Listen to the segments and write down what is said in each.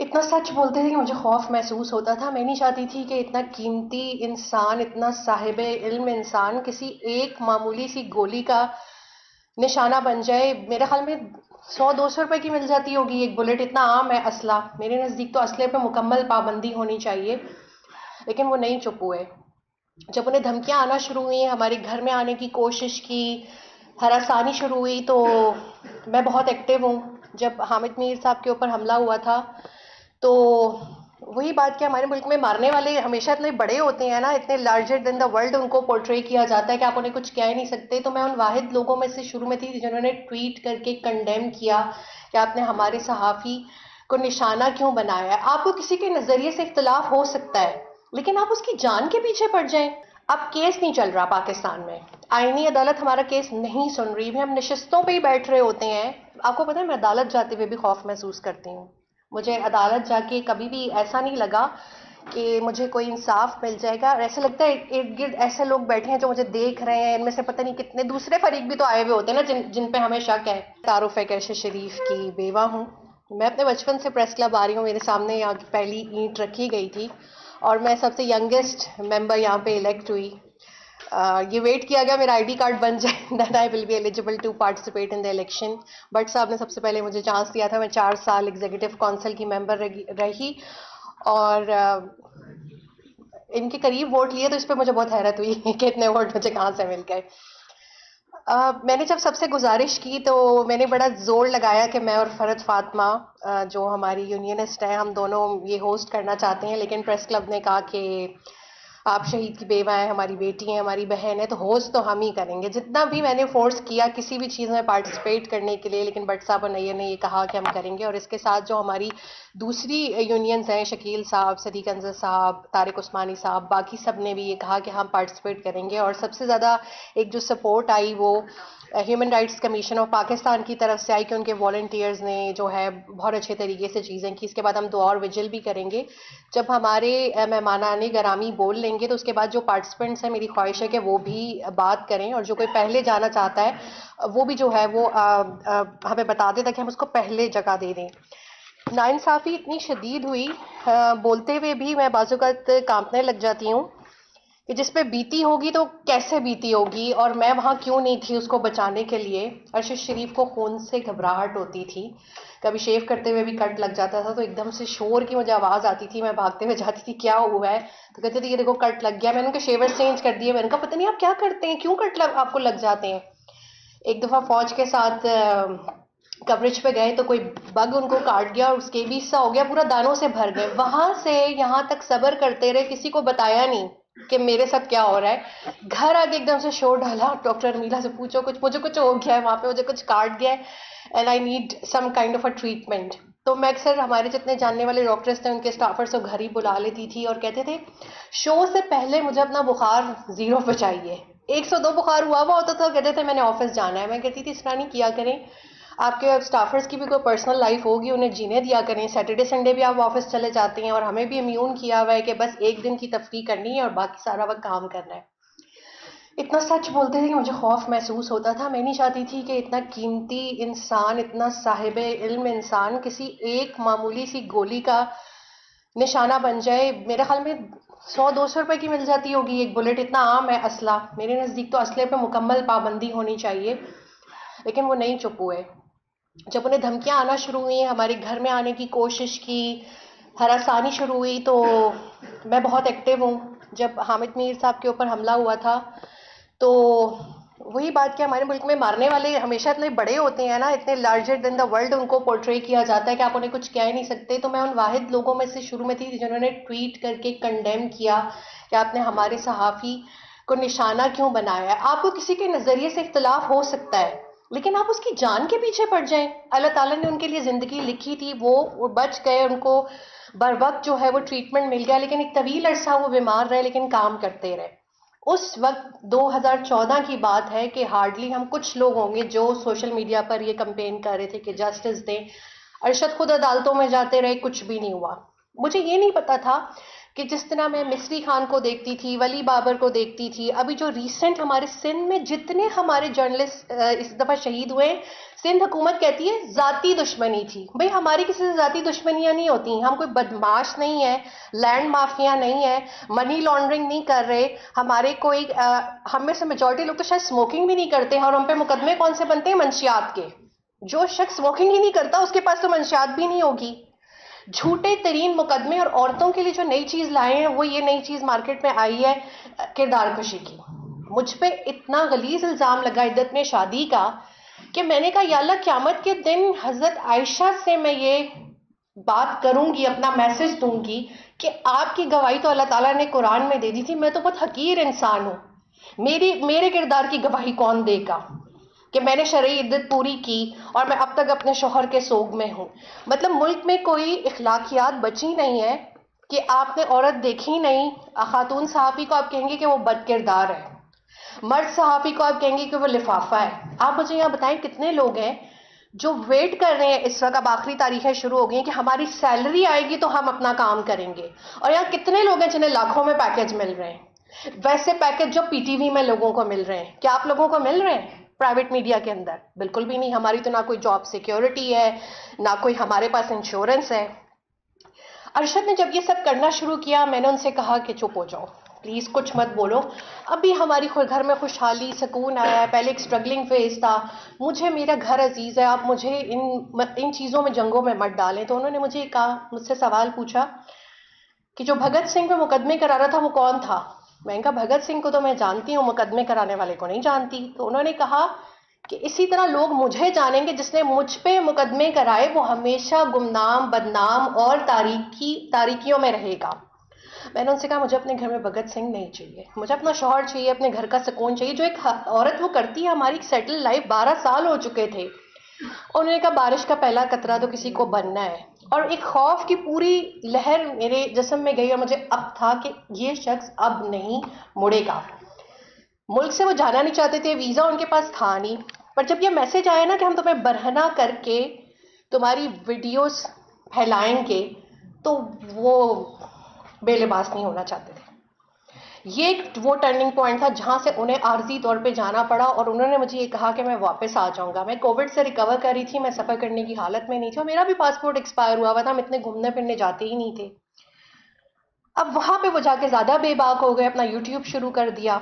इतना सच बोलते थे कि मुझे खौफ महसूस होता था। मैं नहीं चाहती थी कि इतना कीमती इंसान, इतना साहिबे इल्म इंसान किसी एक मामूली सी गोली का निशाना बन जाए। मेरे ख्याल में 100-200 रुपए की मिल जाती होगी एक बुलेट, इतना आम है असला। मेरे नज़दीक तो असले पे मुकम्मल पाबंदी होनी चाहिए, लेकिन वो नहीं चुप हुए। जब उन्हें धमकियां आना शुरू हुई, हमारे घर में आने की कोशिश की, हरासानी शुरू हुई, तो मैं बहुत एक्टिव हूँ। जब हामिद मीर साहब के ऊपर हमला हुआ था, तो वही बात कि हमारे मुल्क में मारने वाले हमेशा इतने बड़े होते हैं ना, इतने लार्जर देन द वर्ल्ड उनको पोर्ट्रे किया जाता है कि आप उन्हें कुछ कह ही नहीं सकते। तो मैं उन वाहिद लोगों में से शुरू में थी जिन्होंने ट्वीट करके कंडेम किया कि आपने हमारे सहाफ़ी को निशाना क्यों बनाया है। आपको किसी के नज़रिए से इख्तलाफ हो सकता है, लेकिन आप उसकी जान के पीछे पड़ जाएं। अब केस नहीं चल रहा पाकिस्तान में, आईनी अदालत हमारा केस नहीं सुन रही है, हम नशिस्तों पे ही बैठ रहे होते हैं। आपको पता है, मैं अदालत जाते हुए भी खौफ महसूस करती हूँ। मुझे अदालत जाके कभी भी ऐसा नहीं लगा कि मुझे कोई इंसाफ मिल जाएगा, और ऐसा लगता है इर्द गिर्द ऐसे लोग बैठे हैं जो मुझे देख रहे हैं। इनमें से पता नहीं कितने दूसरे फरीक भी तो आए हुए होते हैं ना, जिन पे हमें शक है। तारुफ है कैशे शरीफ की बेवा हूँ। मैं अपने बचपन से प्रेस क्लब आ रही हूँ, मेरे सामने यहाँ की पहली ईंट रखी गई थी, और मैं सबसे यंगेस्ट मेंबर यहाँ पे इलेक्ट हुई। ये वेट किया गया मेरा आईडी कार्ड बन जाए, that I will be eligible to participate in the election. But साहब ने सबसे पहले मुझे चांस दिया था। मैं 4 साल एग्जीक्यूटिव काउंसिल की मेंबर रही, और इनके करीब वोट लिए, तो इस पर मुझे बहुत हैरत हुई कि इतने वोट मुझे कहाँ से मिल गए। मैंने जब सबसे गुजारिश की, तो मैंने बड़ा जोर लगाया कि मैं और फरद फातिमा, जो हमारी यूनियनिस्ट हैं, हम दोनों ये होस्ट करना चाहते हैं। लेकिन प्रेस क्लब ने कहा कि आप शहीद की बेवा हैं, हमारी बेटी हैं, हमारी बहन है, तो होस्ट तो हम ही करेंगे। जितना भी मैंने फोर्स किया किसी भी चीज़ में पार्टिसिपेट करने के लिए, लेकिन भट्ट साहब और नैयर ने ये कहा कि हम करेंगे। और इसके साथ जो हमारी दूसरी यूनियंस हैं, शकील साहब, सदीक अंजर साहब, तारिक उस्मानी साहब, बाकी सब ने भी ये कहा कि हम पार्टिसिपेट करेंगे। और सबसे ज़्यादा एक जो सपोर्ट आई, वो human rights commission of Pakistan की तरफ से आई, कि उनके वॉल्टियर्स ने जो है बहुत अच्छे तरीके से चीज़ें की। इसके बाद हम 2 और विजिल भी करेंगे। जब हमारे मेहमानाने गरामी बोल लेंगे, तो उसके बाद जो पार्टिसिपेंट्स हैं, मेरी ख्वाहिश है कि वो भी बात करें, और जो कोई पहले जाना चाहता है वो भी जो है वो हमें बता दे, ताकि हम उसको पहले जगह दे दें। नाइंसाफ़ी इतनी शदीद हुई, बोलते हुए भी मैं बाज़-औक़ात कांपने लग जाती हूँ कि जिस पे बीती होगी तो कैसे बीती होगी, और मैं वहाँ क्यों नहीं थी उसको बचाने के लिए। अरशद शरीफ को खून से घबराहट होती थी, कभी शेव करते हुए भी कट लग जाता था, तो एकदम से शोर की मुझे आवाज़ आती थी, मैं भागते हुए जाती थी, क्या हुआ है? तो कहते थे ये देखो कट लग गया। मैंने उनके शेवर चेंज कर दिए। मैंने कहा पता नहीं आप क्या करते हैं, क्यों आपको लग जाते हैं। एक दफ़ा फौज के साथ कवरेज पे गए, तो कोई बग उनको काट गया, और स्केबीज सा हो गया, पूरा दानों से भर गए। वहां से यहाँ तक सब्र करते रहे, किसी को बताया नहीं कि मेरे साथ क्या हो रहा है। घर आके एकदम से शोर डाला, डॉक्टर मीला से पूछो कुछ, मुझे कुछ हो गया है वहां पे, मुझे कुछ काट गया है, and I need some kind of a treatment. तो मैं अक्सर हमारे जितने जानने वाले डॉक्टर्स थे, उनके स्टाफर्स को घर ही बुला लेती थी, और कहते थे शो से पहले मुझे अपना बुखार 0 पे चाहिए। 102 बुखार हुआ होता था, कहते थे मैंने ऑफिस जाना है। मैं कहती थी इस तरह नहीं किया करें, आपके स्टाफर्स की भी कोई पर्सनल लाइफ होगी, उन्हें जीने दिया करें। सैटरडे संडे भी आप ऑफिस चले जाते हैं, और हमें भी इम्यून किया हुआ है कि बस एक दिन की तफरीह करनी है और बाकी सारा वक्त काम करना है। इतना सच बोलते थे कि मुझे खौफ महसूस होता था। मैं नहीं चाहती थी कि इतना कीमती इंसान, इतना साहिबे इल्म इंसान किसी एक मामूली सी गोली का निशाना बन जाए। मेरे ख्याल में 100-200 रुपए की मिल जाती होगी एक बुलेट, इतना आम है असला। मेरे नज़दीक तो असले पे मुकम्मल पाबंदी होनी चाहिए, लेकिन वो नहीं चुप हुए। जब उन्हें धमकियां आना शुरू हुई, हमारे घर में आने की कोशिश की, हरासानी शुरू हुई, तो मैं बहुत एक्टिव हूँ। जब हामिद मीर साहब के ऊपर हमला हुआ था, तो वही बात कि हमारे मुल्क में मारने वाले हमेशा इतने बड़े होते हैं ना, इतने लार्जर देन द वर्ल्ड उनको पोर्ट्रे किया जाता है कि आप उन्हें कुछ कह ही नहीं सकते। तो मैं उन वाहिद लोगों में से शुरू में थी जिन्होंने ट्वीट करके कंडेम किया कि आपने हमारे सहाफ़ी को निशाना क्यों बनाया है। आपको किसी के नज़रिए से इख्तलाफ हो सकता है, लेकिन आप उसकी जान के पीछे पड़ जाएं। अल्लाह ताला ने उनके लिए ज़िंदगी लिखी थी, वो बच गए, उनको बर वक्त जो है वो ट्रीटमेंट मिल गया, लेकिन एक तवील अरसा वो बीमार रहे, लेकिन काम करते रहे। उस वक्त 2014 की बात है कि हार्डली हम कुछ लोग होंगे जो सोशल मीडिया पर ये कंपेन कर रहे थे कि जस्टिस दें। अरशद खुद अदालतों में जाते रहे, कुछ भी नहीं हुआ। मुझे ये नहीं पता था कि जिस तरह मैं मिस्री खान को देखती थी, वली बाबर को देखती थी, अभी जो रिसेंट हमारे सिंध में जितने हमारे जर्नलिस्ट इस दफा शहीद हुए, सिंध हुकूमत कहती है जाती दुश्मनी थी। भाई हमारी किसी से जाती दुश्मनियां नहीं होती, हम कोई बदमाश नहीं है, लैंड माफिया नहीं है, मनी लॉन्ड्रिंग नहीं कर रहे, हमारे कोई हम में से मेजोरिटी लोग तो शायद स्मोकिंग भी नहीं करते हैं, और हम पे मुकदमे कौन से बनते हैं? मंशियात के। जो शख्स स्मोकिंग ही नहीं करता उसके पास तो मंशियात भी नहीं होगी। झूठे तरीन मुकदमे, और औरतों के लिए जो नई चीज लाए हैं वो ये नई चीज मार्केट में आई है किरदार कशी की। मुझ पे इतना गलीज इल्जाम लगा इद्दत में शादी का कि मैंने कहा या अल्लाह क़यामत के दिन हजरत आयशा से मैं ये बात करूंगी, अपना मैसेज दूंगी कि आपकी गवाही तो अल्लाह ताला ने कुरान में दे दी थी, मैं तो बहुत हकीर इंसान हूं, मेरे किरदार की गवाही कौन देगा कि मैंने शरई इद्दत पूरी की और मैं अब तक अपने शोहर के सोग में हूं। मतलब मुल्क में कोई इखलाकियात बची नहीं है कि आपने औरत देखी नहीं, खातून सहाफ़ी को आप कहेंगे कि वो बदकिरदार है, मर्द सहाफ़ी को आप कहेंगे कि वो लिफाफा है। आप मुझे यहाँ बताएं कितने लोग हैं जो वेट कर रहे हैं, इस वक्त अब आखिरी तारीखें शुरू हो गई हैं कि हमारी सैलरी आएगी तो हम अपना काम करेंगे, और यहाँ कितने लोग हैं जिन्हें लाखों में पैकेज मिल रहे हैं, वैसे पैकेज जो पीटीवी में लोगों को मिल रहे हैं। क्या आप लोगों को मिल रहे हैं प्राइवेट मीडिया के अंदर? बिल्कुल भी नहीं। हमारी तो ना कोई जॉब सिक्योरिटी है, ना कोई हमारे पास इंश्योरेंस है। अरशद ने जब ये सब करना शुरू किया, मैंने उनसे कहा कि चुप हो जाओ प्लीज, कुछ मत बोलो, अभी हमारी घर में खुशहाली सुकून आया है, पहले एक स्ट्रगलिंग फेज था, मुझे मेरा घर अजीज है, आप मुझे इन चीजों में, जंगों में मत डालें। तो उन्होंने मुझे कहा, मुझसे सवाल पूछा कि जो भगत सिंह पे मुकदमे करा रहा था वो कौन था? मैंने कहा भगत सिंह को तो मैं जानती हूँ, मुकदमे कराने वाले को नहीं जानती। तो उन्होंने कहा कि इसी तरह लोग मुझे जानेंगे, जिसने मुझ पे मुकदमे कराए वो हमेशा गुमनाम, बदनाम और तारीकियों में रहेगा। मैंने उनसे कहा मुझे अपने घर में भगत सिंह नहीं चाहिए, मुझे अपना शौहर चाहिए, अपने घर का सुकून चाहिए, जो एक औरत वो करती है। हमारी सेटल लाइफ 12 साल हो चुके थे। उन्होंने कहा बारिश का पहला कतरा तो किसी को बनना है, और एक खौफ की पूरी लहर मेरे जिस्म में गई, और मुझे अब था कि ये शख्स अब नहीं मुड़ेगा। मुल्क से वो जाना नहीं चाहते थे, वीजा उनके पास था नहीं, पर जब ये मैसेज आया ना कि हम तुम्हें बरहना करके तुम्हारी वीडियोस फैलाएंगे, तो वो बेलिबास नहीं होना चाहते थे। ये वो टर्निंग पॉइंट था जहां से उन्हें आर्जी तौर पे जाना पड़ा, और उन्होंने मुझे ये कहा कि मैं वापस आ जाऊंगा। मैं कोविड से रिकवर कर रही थी, मैं सफर करने की हालत में नहीं थी, और मेरा भी पासपोर्ट एक्सपायर हुआ था, हम इतने घूमने फिरने जाते ही नहीं थे। अब वहां पे वो जाके ज्यादा बेबाक हो गए, अपना यूट्यूब शुरू कर दिया।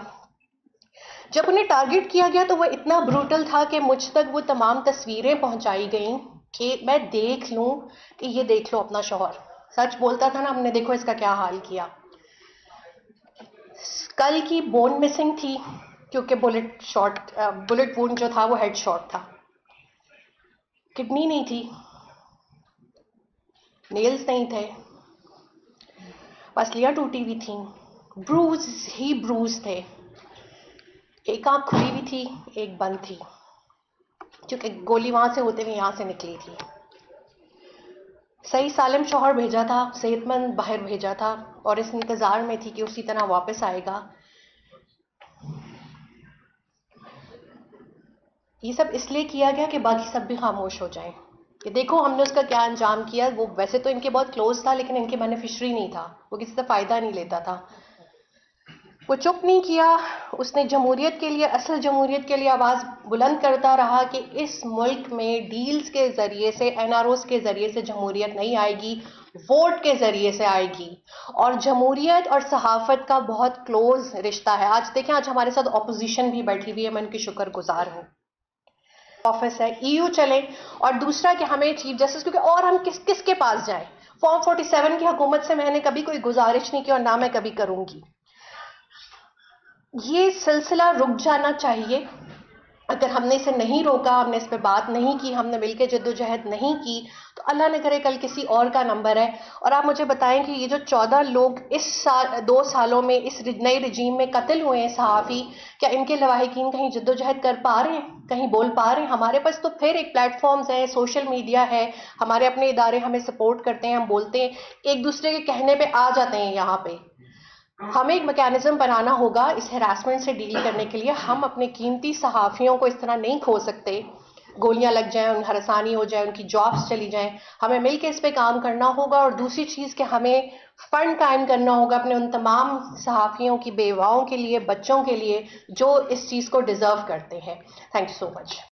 जब उन्हें टारगेट किया गया तो वो इतना ब्रूटल था कि मुझ तक वो तमाम तस्वीरें पहुंचाई गई कि मैं देख लूं कि ये देख लो अपना शौहर सच बोलता था ना, हमने देखो इसका क्या हाल किया। स्कल की बोन मिसिंग थी क्योंकि बुलेट वुंड जो था वो हेड शॉट था। किडनी नहीं थी, नेल्स नहीं थे, पसलियां टूटी हुई थी, ब्रूज ही ब्रूज थे, एक आंख खुली हुई थी, एक बंद थी, क्योंकि गोली वहां से होते हुए यहां से निकली थी। सही सालिम शौहर भेजा था, सेहतमंद बाहर भेजा था, और इस इंतजार में थी कि उसी तरह वापस आएगा। ये सब इसलिए किया गया कि बाकी सब भी खामोश हो जाएं कि देखो हमने उसका क्या अंजाम किया। वो वैसे तो इनके बहुत क्लोज था, लेकिन इनके बेनिफिशरी नहीं था, वो किसी से फायदा नहीं लेता था। वो चुप नहीं किया, उसने जमहूरियत के लिए, असल जमहूरियत के लिए आवाज बुलंद करता रहा कि इस मुल्क में डील्स के जरिए से, एनआरओस के जरिए से जमहूरियत नहीं आएगी, वोट के जरिए से आएगी। और जमहूरियत और सहाफत का बहुत क्लोज रिश्ता है। आज देखें, आज हमारे साथ ऑपोजिशन भी बैठी हुई है, मैं उनकी शुक्रगुजार हूँ। ऑफिस है, ईयू चले, और दूसरा कि हमें चीफ जस्टिस, क्योंकि और हम किसके पास जाएं? फॉर्म 47 की हुकूमत से मैंने कभी कोई गुजारिश नहीं की, और ना मैं कभी करूंगी। ये सिलसिला रुक जाना चाहिए। अगर हमने इसे नहीं रोका, हमने इस पे बात नहीं की, हमने मिलकर जद्दोजहद नहीं की, तो अल्लाह न करे कल किसी और का नंबर है। और आप मुझे बताएं कि ये जो 14 लोग इस साल 2 सालों में इस नए रजीम में कत्ल हुए हैं सहाफ़ी, क्या इनके लवाहिकीन कहीं जद्दोजहद कर पा रहे हैं, कहीं बोल पा रहे हैं? हमारे पास तो फिर एक प्लेटफॉर्म्स है, सोशल मीडिया है, हमारे अपने इदारे हमें सपोर्ट करते हैं, हम बोलते हैं, एक दूसरे के कहने पे आ जाते हैं। यहाँ पे हमें एक मैकेनिज्म बनाना होगा इस हैरासमेंट से डील करने के लिए। हम अपने कीमती सहाफ़ियों को इस तरह नहीं खो सकते। गोलियां लग जाएं, उन हरासानी हो जाए, उनकी जॉब्स चली जाएं। हमें मिलकर इस पे काम करना होगा। और दूसरी चीज़ कि हमें फंड कायम करना होगा अपने उन तमाम सहाफ़ियों की बेवाओं के लिए, बच्चों के लिए जो इस चीज़ को डिज़र्व करते हैं। Thank you so much.